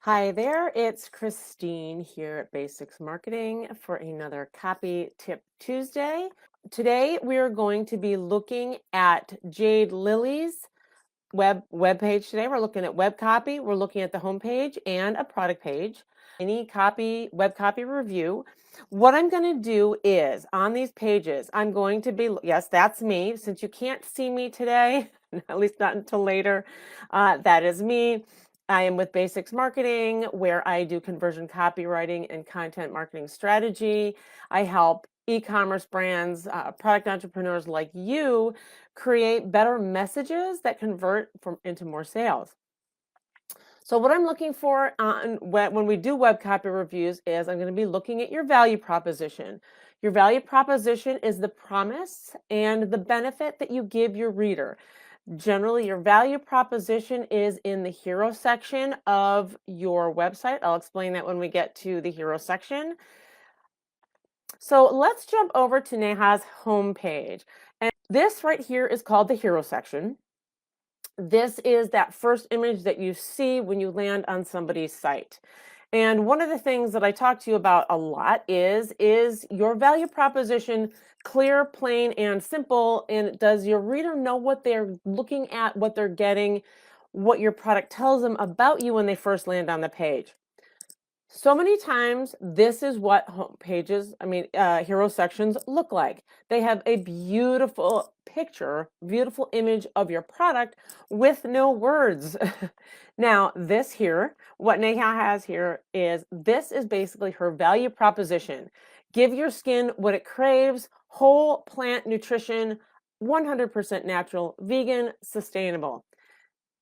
Hi there, it's Christine here at Basics Marketing for another Copy Tip Tuesday. Today we are going to be looking at Jade Lilly's web page today. We're looking at web copy, we're looking at the home page and a product page. Any web copy review. What I'm going to do is on these pages, I'm going to be, yes, that's me. Since you can't see me today, at least not until later, that is me. I am with Basics Marketing, where I do conversion copywriting and content marketing strategy. I help e-commerce brands, product entrepreneurs like you create better messages that convert into more sales. So what I'm looking for when we do web copy reviews is I'm going to be looking at your value proposition. Your value proposition is the promise and the benefit that you give your reader. Generally, your value proposition is in the hero section of your website. I'll explain that when we get to the hero section. So let's jump over to Neha's homepage. And this right here is called the hero section. This is that first image that you see when you land on somebody's site. And one of the things that I talk to you about a lot is your value proposition clear, plain, and simple? And does your reader know what they're looking at, what they're getting, what your product tells them about you when they first land on the page? So many times, this is what home pages, hero sections look like. They have a beautiful picture, beautiful image of your product with no words. Now, this here, what Neha has here this is basically her value proposition. Give your skin what it craves, whole plant nutrition, 100% natural, vegan, sustainable.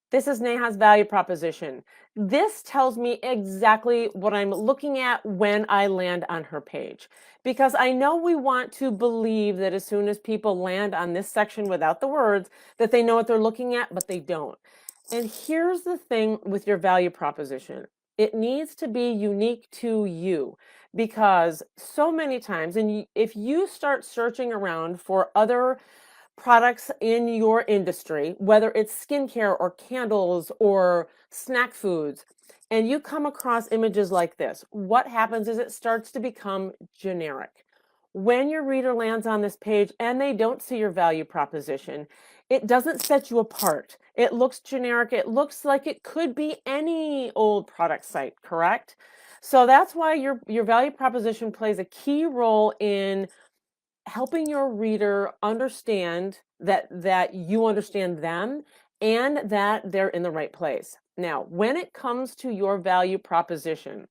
This is Neha's value proposition. This tells me exactly what I'm looking at when I land on her page. Because I know we want to believe that as soon as people land on this section without the words, that they know what they're looking at, but they don't. And here's the thing with your value proposition. It needs to be unique to you, because so many times, and if you start searching around for other products in your industry, whether it's skincare or candles or snack foods, and you come across images like this, what happens is it starts to become generic. When your reader lands on this page and they don't see your value proposition, it doesn't set you apart. It looks generic. It looks like it could be any old product site, correct? So that's why your value proposition plays a key role in helping your reader understand that you understand them and that they're in the right place. Now, when it comes to your value proposition,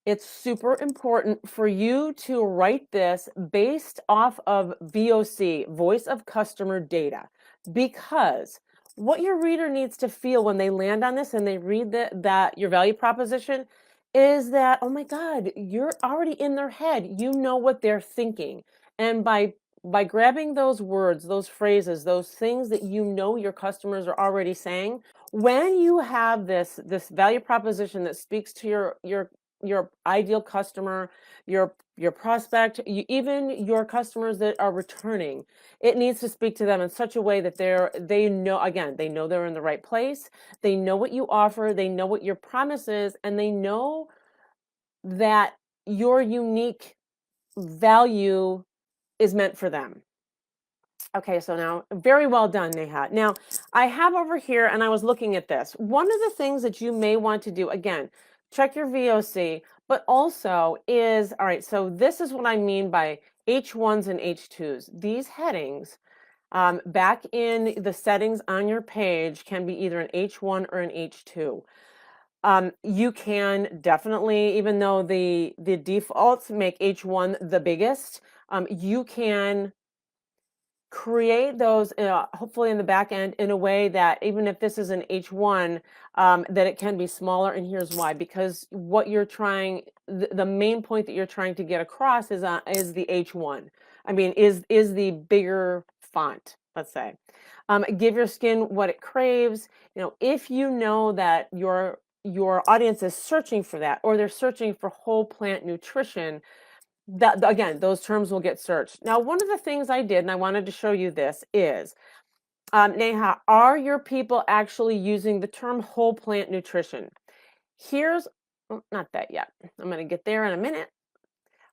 it's super important for you to write this based off of VOC, voice of customer data, because what your reader needs to feel when they land on this and they read that your value proposition is that, oh my God, you're already in their head. You know what they're thinking. And by grabbing those words, those phrases, those things that you know your customers are already saying, when you have this value proposition that speaks to your ideal customer, your prospect, even your customers that are returning, it needs to speak to them in such a way that they know, again, they know they're in the right place, they know what you offer, they know what your promise is, and they know that your unique value is meant for them. Okay, so now, very well done, Neha. Now, I have over here, and I was looking at this. One of the things that you may want to do, again, check your VOC, but also is, all right, so this is what I mean by H1s and H2s. These headings, back in the settings on your page, can be either an H1 or an H2. You can definitely, even though the defaults make H1 the biggest, you can create those hopefully in the back end in a way that even if this is an H1, that it can be smaller. And here's why: because what you're trying, the main point that you're trying to get across is the H1. I mean, is the bigger font, let's say. Give your skin what it craves. You know, if you know that your audience is searching for that, or they're searching for whole plant nutrition, that again, those terms will get searched. Now, one of the things I did, and I wanted to show you this, is Neha, are your people actually using the term whole plant nutrition? Here's, oh, not that yet. I'm going to get there in a minute.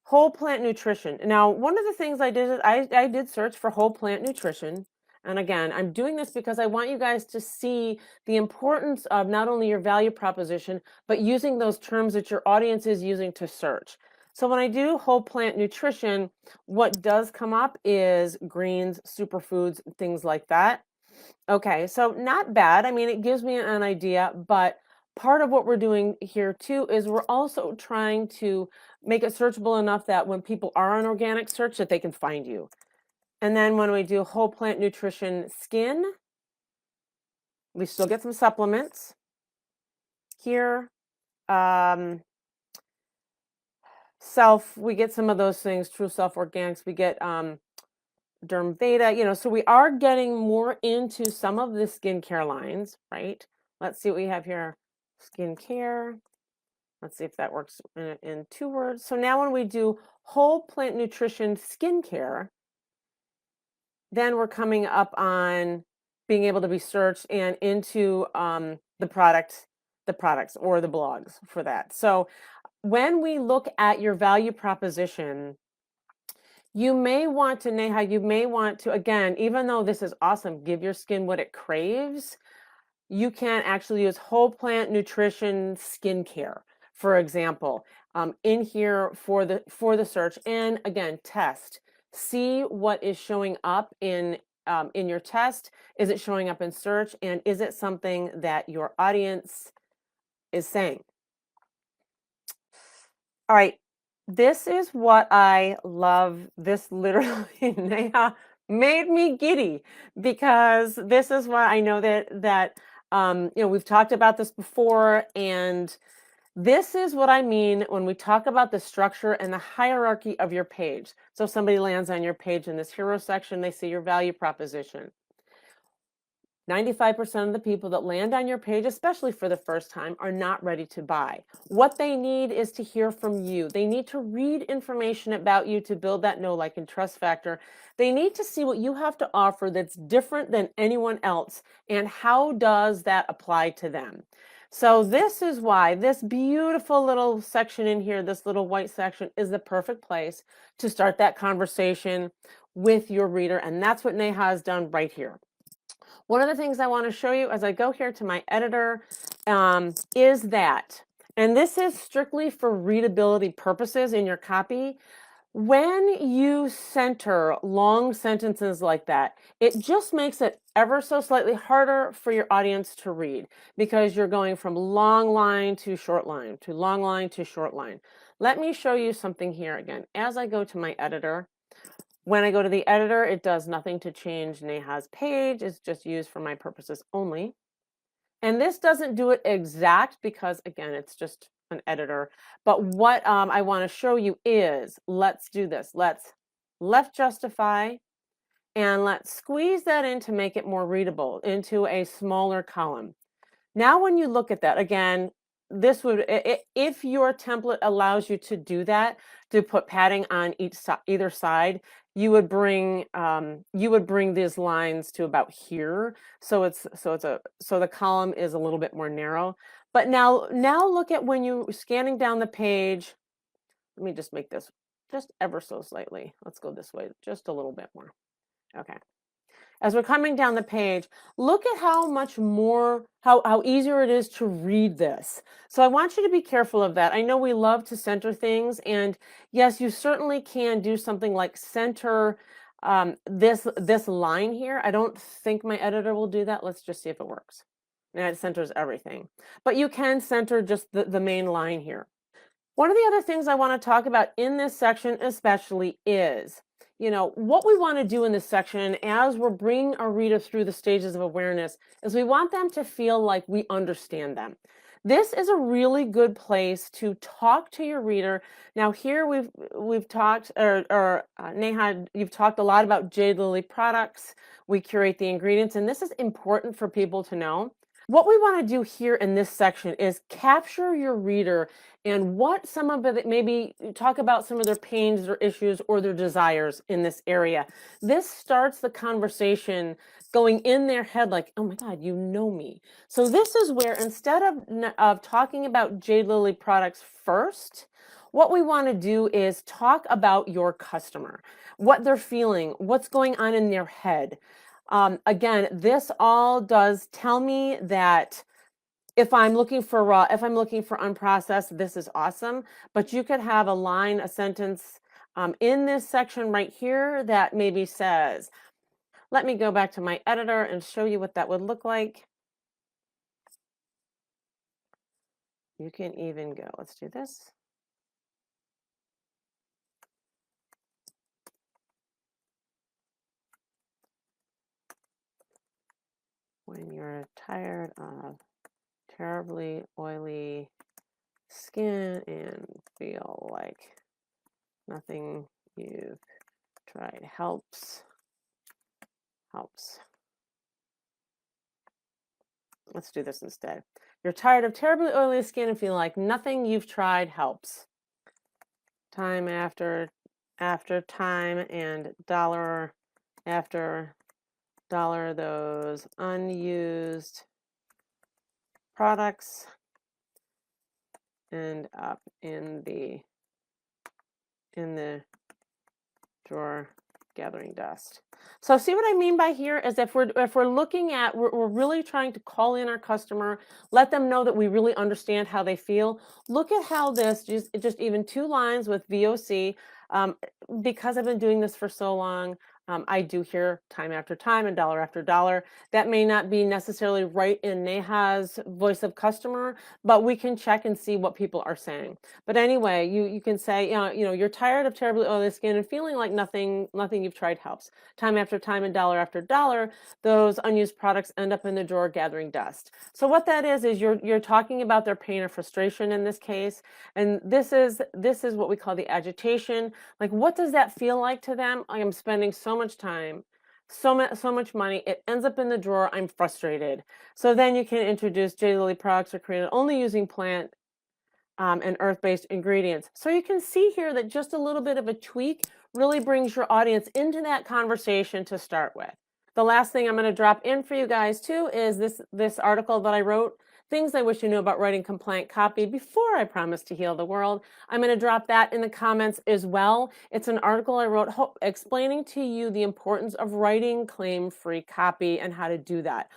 Whole plant nutrition. Now, one of the things I did is I did search for whole plant nutrition. And again, I'm doing this because I want you guys to see the importance of not only your value proposition, but using those terms that your audience is using to search. So when I do whole plant nutrition, what does come up is greens, superfoods, things like that. Okay, so not bad. I mean, it gives me an idea, but part of what we're doing here too is we're also trying to make it searchable enough that when people are on organic search that they can find you. And then when we do whole plant nutrition skin, we still get some supplements here. We get some of those things, True Self Organics, we get Derm Veda, so we are getting more into some of the skincare lines, right? Let's see what we have here. Skincare. Let's see if that works in 2 words. So now when we do whole plant nutrition skincare, then we're coming up on being able to be searched and into the products or the blogs for that. So when we look at your value proposition, you may want to, Neha, again, even though this is awesome, give your skin what it craves, you can actually use whole plant nutrition skincare, for example, in here for the search. And again, test, see what is showing up in your test. Is it showing up in search? And is it something that your audience is saying? All right, this is what I love. This literally, Neha, made me giddy, because this is why I know that we've talked about this before, and this is what I mean when we talk about the structure and the hierarchy of your page. So if somebody lands on your page in this hero section, they see your value proposition. 95% of the people that land on your page, especially for the first time, are not ready to buy. What they need is to hear from you. They need to read information about you to build that know, like, and trust factor. They need to see what you have to offer that's different than anyone else, and how does that apply to them. So this is why this beautiful little section in here, this little white section, is the perfect place to start that conversation with your reader. And that's what Neha has done right here. One of the things I want to show you as I go here to my editor is that, and this is strictly for readability purposes in your copy, when you center long sentences like that, it just makes it ever so slightly harder for your audience to read, because you're going from long line to short line to long line to short line. Let me show you something here again. As I go to my editor, when I go to the editor, it does nothing to change Neha's page. It's just used for my purposes only. And this doesn't do it exact because, again, it's just an editor. But what I want to show you is, let's do this. Let's left justify, and let's squeeze that in to make it more readable into a smaller column. Now, when you look at that, again, this would, if your template allows you to do that, to put padding on either side, you would bring these lines to about here. So the column is a little bit more narrow. But now look at when you're scanning down the page. Let me just make this just ever so slightly. Let's go this way, just a little bit more. Okay. As we're coming down the page, look at how much more, how easier it is to read this. So I want you to be careful of that. I know we love to center things, and yes, you certainly can do something like center this line here. I don't think my editor will do that. Let's just see if it works. Now it centers everything, but you can center just the main line here. One of the other things I want to talk about in this section especially is, what we want to do in this section as we're bringing our reader through the stages of awareness is we want them to feel like we understand them. This is a really good place to talk to your reader. Now here we've talked, Neha, you've talked a lot about Jade Lilly products. We curate the ingredients, and this is important for people to know. What we want to do here in this section is capture your reader and what some of it, maybe talk about some of their pains or issues or their desires in this area. This starts the conversation going in their head like, oh my God, you know me. So this is where instead of talking about Jade Lilly products first, what we want to do is talk about your customer, what they're feeling, what's going on in their head. Again, this all does tell me that if I'm looking for raw, if I'm looking for unprocessed, this is awesome. But you could have a line, a sentence in this section right here that maybe says, let me go back to my editor and show you what that would look like. You can even go, let's do this. When you're tired of terribly oily skin and feel like nothing you've tried helps. Let's do this instead. You're tired of terribly oily skin and feel like nothing you've tried helps. Time after time and dollar after dollar, those unused products end up in the drawer gathering dust. So see what I mean by here is if we're looking at, we're really trying to call in our customer, let them know that we really understand how they feel. Look at how this just even 2 lines with VOC. Because I've been doing this for so long, I do hear time after time and dollar after dollar. That may not be necessarily right in Neha's voice of customer, but we can check and see what people are saying. But anyway, you can say, you're tired of terribly oily skin and feeling like nothing you've tried helps. Time after time and dollar after dollar, those unused products end up in the drawer gathering dust. So what that is you're talking about their pain or frustration in this case, and this is what we call the agitation. Like, what does that feel like to them? Like, I'm spending so much time, so much money. It ends up in the drawer. I'm frustrated. So then you can introduce Jade Lilly products are created only using plant and earth-based ingredients. So you can see here that just a little bit of a tweak really brings your audience into that conversation to start with. The last thing I'm going to drop in for you guys too is this article that I wrote, Things I Wish You Knew About Writing Compliant Copy Before I Promised to Heal the World. I'm going to drop that in the comments as well. It's an article I wrote explaining to you the importance of writing claim-free copy and how to do that.